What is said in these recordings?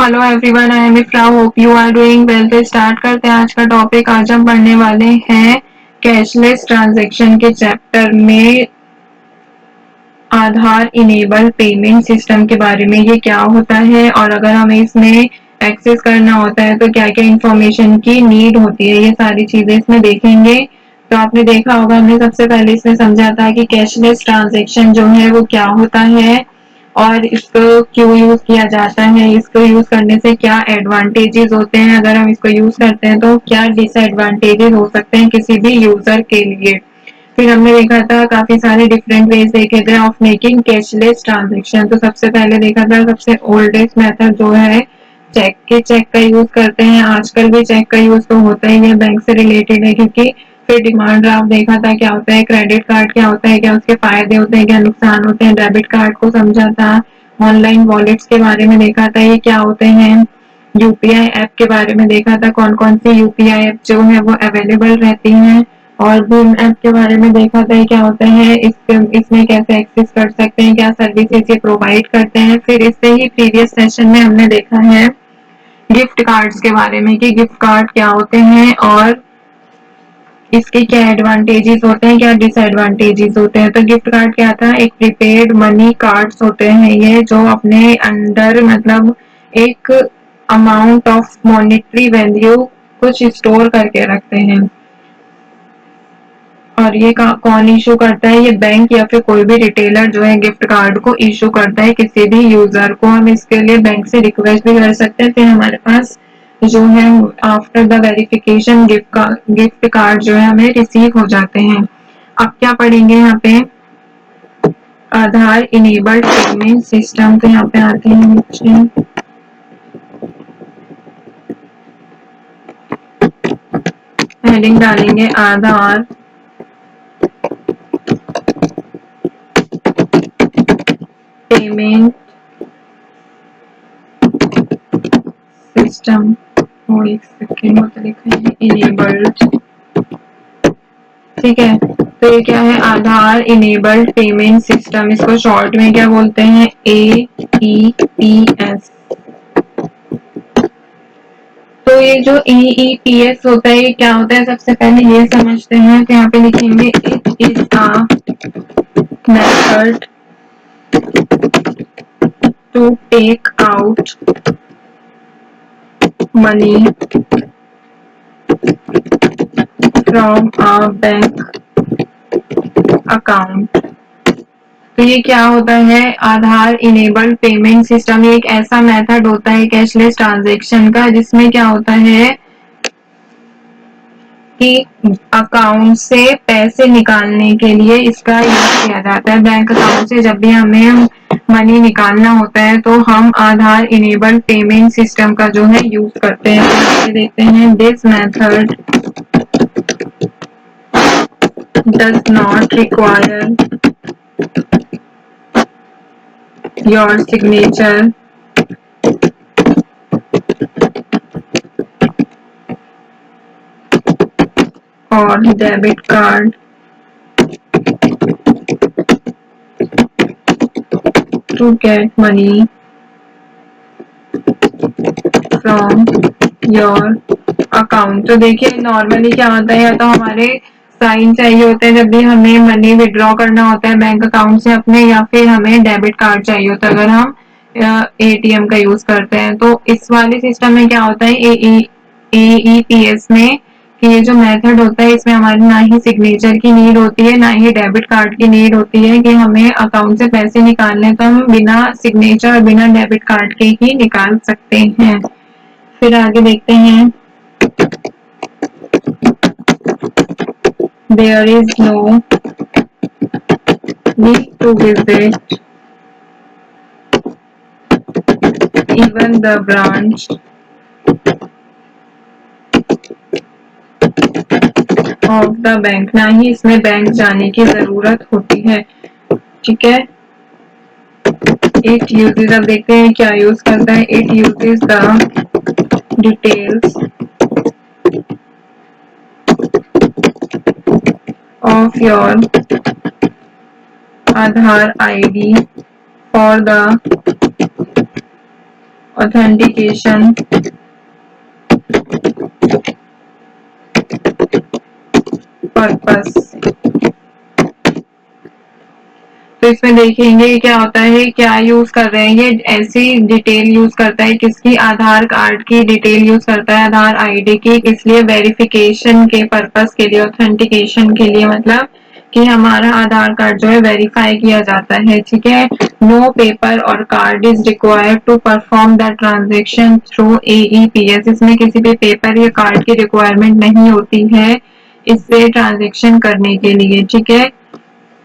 Hello everyone, I am Ifra, hope you are doing well. तो start करते हैं आज का टॉपिक। आज हम पढ़ने वाले हैं कैशलेस ट्रांजैक्शन के चैप्टर में आधार इनेबल पेमेंट सिस्टम के बारे में। ये क्या होता है और अगर हमें इसमें एक्सेस करना होता है तो क्या क्या इंफॉर्मेशन की नीड होती है, ये सारी चीजें इसमें देखेंगे। तो आपने देखा होगा, हमने सबसे पहले इसमें समझा था कि कैशलेस ट्रांजैक्शन जो है वो क्या होता है और इसको क्यों यूज किया जाता है, इसको यूज करने से क्या एडवांटेजेस होते हैं, अगर हम इसको यूज करते हैं तो क्या डिसएडवांटेजेस हो सकते हैं किसी भी यूजर के लिए। फिर हमने देखा था काफी सारे डिफरेंट वेज देखे थे ऑफ मेकिंग कैशलेस ट्रांजेक्शन। तो सबसे पहले देखा था सबसे ओल्डेस्ट मेथड जो है चेक का यूज करते हैं। आजकल भी चेक का यूज तो होता ही है, बैंक से रिलेटेड है क्योंकि। फिर डिमांड ड्राफ्ट देखा था क्या होता है, क्रेडिट कार्ड क्या होता है, क्या उसके फायदे होते हैं, क्या नुकसान होते हैं, डेबिट कार्ड को समझा था। ऑनलाइन वॉलेट्स के बारे में देखा था, ये क्या होते हैं। यूपीआई ऐप के बारे में देखा था, कौन कौन सी यूपीआई ऐप जो है वो अवेलेबल रहती हैं। और भीम ऐप के बारे में देखा था, क्या होता है, इसमें कैसे एक्सेस कर सकते हैं, क्या सर्विसेज ये प्रोवाइड करते हैं। फिर इससे ही प्रीवियस सेशन में हमने देखा है गिफ्ट कार्ड्स के बारे में कि गिफ्ट कार्ड क्या होते हैं और इसके क्या एडवांटेजेस होते हैं, क्या डिसएडवांटेजेस होते हैं। तो गिफ्ट कार्ड क्या था, एक प्रीपेड मनी कार्ड्स होते हैं ये, जो अपने अंडर मतलब एक अमाउंट ऑफ मॉनेटरी वैल्यू कुछ स्टोर करके रखते हैं। और ये कौन इशू करता है, ये बैंक या फिर कोई भी रिटेलर जो है गिफ्ट कार्ड को इशू करता है किसी भी यूजर को। हम इसके लिए बैंक से रिक्वेस्ट भी कर सकते हैं, फिर हमारे पास जो है after the verification gift card जो है हमें रिसीव हो जाते हैं। अब क्या पढ़ेंगे यहाँ पे, आधार इनेबल्ड पेमेंट सिस्टम। तो यहाँ पे आते हैं नीचे, हेडिंग डालेंगे आधार पेमेंट सिस्टम। और एक सेकेंड होता लिखा है इनेबल्ड, ठीक है। तो ये क्या है, आधार इनेबल्ड पेमेंट सिस्टम, इसको शॉर्ट में क्या बोलते हैं, AEPS। तो ये जो AEPS होता है ये क्या होता है, सबसे पहले ये समझते हैं। तो यहाँ पे लिखेंगे it is a method to take out money from a bank account. तो ये क्या होता है, आधार इनेबल्ड पेमेंट सिस्टम, ये एक ऐसा मेथड होता है कैशलेस ट्रांजैक्शन का जिसमें क्या होता है कि अकाउंट से पैसे निकालने के लिए इसका यूज किया जाता है। बैंक अकाउंट से जब भी हमें मनी निकालना होता है तो हम आधार इनेबल्ड पेमेंट सिस्टम का जो है यूज करते हैं। तो देखते हैं, this method does not require your signature और debit card to get money from your account. तो देखिए नॉर्मली क्या होता है, या तो हमारे साइन चाहिए होते हैं जब भी हमें मनी विड्रॉ करना होता है बैंक अकाउंट से अपने, या फिर हमें डेबिट कार्ड चाहिए होता है अगर हम एटीएम का यूज करते हैं। तो इस वाले सिस्टम में क्या होता है, AEPS में, कि ये जो मेथड होता है इसमें हमारी ना ही सिग्नेचर की नीड होती है ना ही डेबिट कार्ड की नीड होती है कि हमें अकाउंट से पैसे निकालने, तो हम बिना सिग्नेचर और बिना डेबिट कार्ड के ही निकाल सकते हैं। फिर आगे देखते हैं, there is no need to visit even the branch of the bank, ना ही इसमें बैंक जाने की जरूरत होती है, ठीक है। इट यूजेज, अब देखते हैं क्या यूज करता है, it uses the details of your Aadhaar ID for the authentication purpose. तो इसमें देखेंगे क्या होता है, क्या यूज कर रहे हैं, ये ऐसी डिटेल यूज करता है किसकी, आधार कार्ड की डिटेल यूज करता है, आधार आईडी की, किस लिए, वेरिफिकेशन के पर्पस के लिए, ऑथेंटिकेशन के लिए, मतलब कि हमारा आधार कार्ड जो है वेरीफाई किया जाता है, ठीक है। नो पेपर और card is required to perform the transaction through AEPS, इसमें किसी भी पेपर या कार्ड की रिक्वायरमेंट नहीं होती है इससे ट्रांजेक्शन करने के लिए, ठीक है।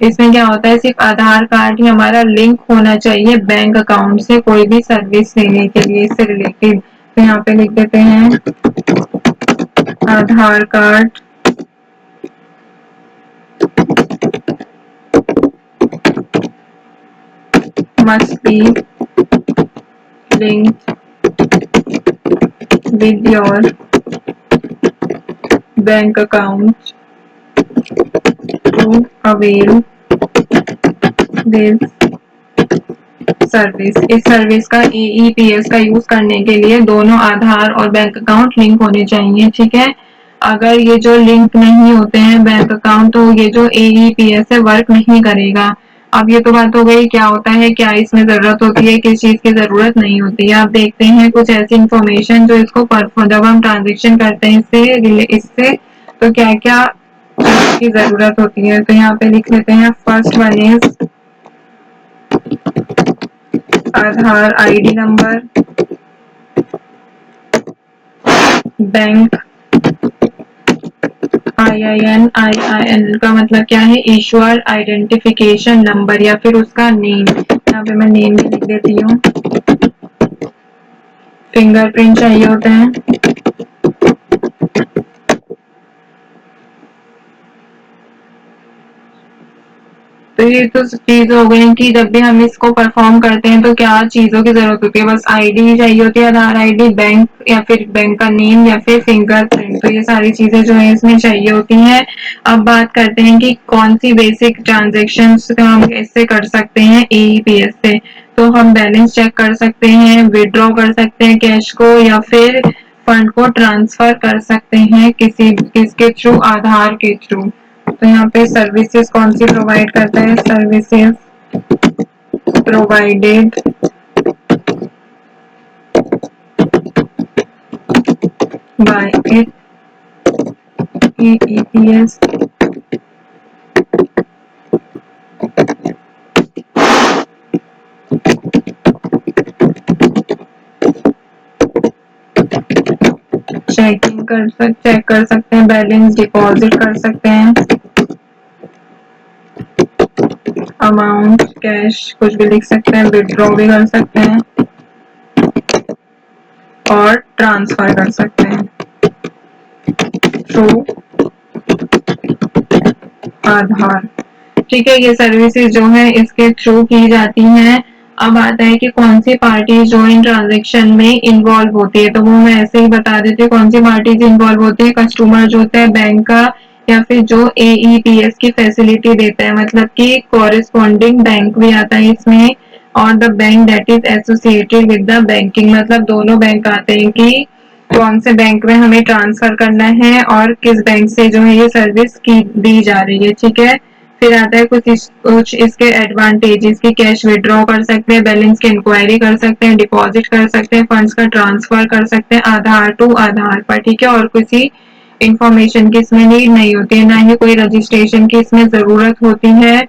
इसमें क्या होता है, सिर्फ आधार कार्ड ही हमारा लिंक होना चाहिए बैंक अकाउंट से कोई भी सर्विस लेने के लिए इससे रिलेटेड। तो यहाँ पे लिख देते हैं आधार card must be linked with your bank account to avail this service. इस सर्विस का एईपीएस का यूज करने के लिए दोनों आधार और बैंक अकाउंट लिंक होने चाहिए, ठीक है। अगर ये जो लिंक नहीं होते हैं बैंक अकाउंट तो ये जो एईपीएस है वर्क नहीं करेगा। अब ये तो बात हो गई क्या होता है, क्या इसमें जरूरत होती है, किस चीज की जरूरत नहीं होती है। आप देखते हैं कुछ ऐसी इंफॉर्मेशन जो इसको जब हम ट्रांजेक्शन करते हैं इससे तो क्या क्या की जरूरत होती है। तो यहाँ पे लिख लेते हैं first one is Aadhaar ID number, bank IIN का मतलब क्या है, इशुअर आइडेंटिफिकेशन नंबर या फिर उसका नेम, यहाँ पे मैं नेम भी लिख देती हूँ। फिंगरप्रिंट चाहिए होते हैं, तो ये तो चीज हो गई कि जब भी हम इसको परफॉर्म करते हैं तो क्या चीजों की जरूरत होती है, बस आईडी चाहिए होती है, आधार आईडी, बैंक या फिर बैंक का नेम या फिर फिंगरप्रिंट, तो ये सारी चीजें जो है इसमें चाहिए होती हैं। अब बात करते हैं कि कौन सी बेसिक ट्रांजेक्शन हम इससे कर सकते हैं एईपीएस से। तो हम बैलेंस चेक कर सकते हैं, विड्रॉ कर सकते हैं कैश को, या फिर फंड को ट्रांसफर कर सकते हैं किसके थ्रू, आधार के थ्रू। तो यहाँ पे सर्विसेज कौन सी प्रोवाइड करता है, services provided by it AEPS check कर सकते हैं, बैलेंस डिपॉजिट कर सकते हैं, अमाउंट कैश कुछ भी लिख सकते हैं, विड्रॉ भी कर सकते हैं और ट्रांसफर कर सकते हैं थ्रू आधार, ठीक है। ये सर्विसेज जो है इसके थ्रू की जाती हैं। अब आता है कि कौन सी पार्टी जो इन ट्रांजेक्शन में इन्वॉल्व होती है, तो वो मैं ऐसे ही बता देती हूँ कौन सी पार्टीज इन्वॉल्व होती है। कस्टमर जो होता है बैंक का, या फिर जो एईपीएस की फैसिलिटी देता है, मतलब कि कॉरेस्पॉन्डिंग बैंक भी आता है इसमें, और the bank that is associated with the banking, मतलब दोनों बैंक आते हैं कि कौन से बैंक में हमें ट्रांसफर करना है और किस बैंक से जो है ये सर्विस की दी जा रही है, ठीक है। फिर आता है कुछ इसके एडवांटेजेस की, कैश विड्रॉ कर सकते हैं, बैलेंस की इंक्वायरी कर सकते हैं, डिपॉजिट कर सकते हैं, फंड्स का ट्रांसफर कर सकते हैं आधार टू आधार पर, ठीक है। और किसी इंफॉर्मेशन की इसमें नीड नहीं होती है, ना ही कोई रजिस्ट्रेशन की इसमें जरूरत होती है।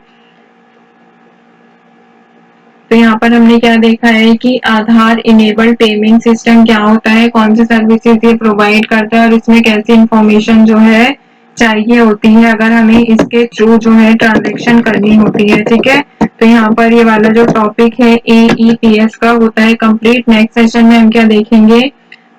तो यहाँ पर हमने क्या देखा है कि आधार इनेबल्ड पेमेंट सिस्टम क्या होता है, कौन सी सर्विसेज ये प्रोवाइड करता है और इसमें कैसी इंफॉर्मेशन जो है चाहिए होती है अगर हमें इसके थ्रू जो है ट्रांजेक्शन करनी होती है, ठीक है। तो यहाँ पर ये वाला जो टॉपिक है एईपीएस का होता है कंप्लीट। नेक्स्ट सेशन में हम क्या देखेंगे,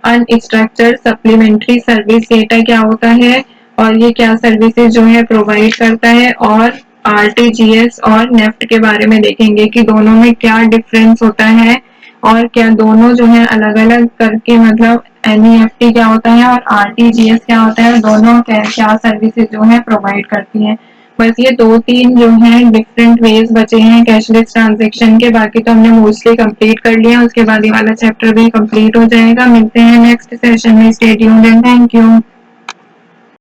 अनस्ट्रक्चर्ड सप्लीमेंट्री सर्विस डेटा क्या होता है और ये क्या सर्विसेज जो है प्रोवाइड करता है, और आरटीजीएस और नेफ्ट के बारे में देखेंगे कि दोनों में क्या डिफरेंस होता है और क्या दोनों जो है अलग अलग करके, मतलब एनईएफटी क्या होता है और आरटीजीएस क्या होता है, दोनों क्या सर्विसेज जो है प्रोवाइड करती हैं। बस ये 2-3 जो हैं डिफरेंट वेज बचे हैं कैशलेस ट्रांजैक्शन के, बाकी तो हमने मोस्टली कंप्लीट कर लिया। उसके बाद ये वाला चैप्टर भी कंप्लीट हो जाएगा। मिलते हैं नेक्स्ट सेशन में। Stay tuned and thank you.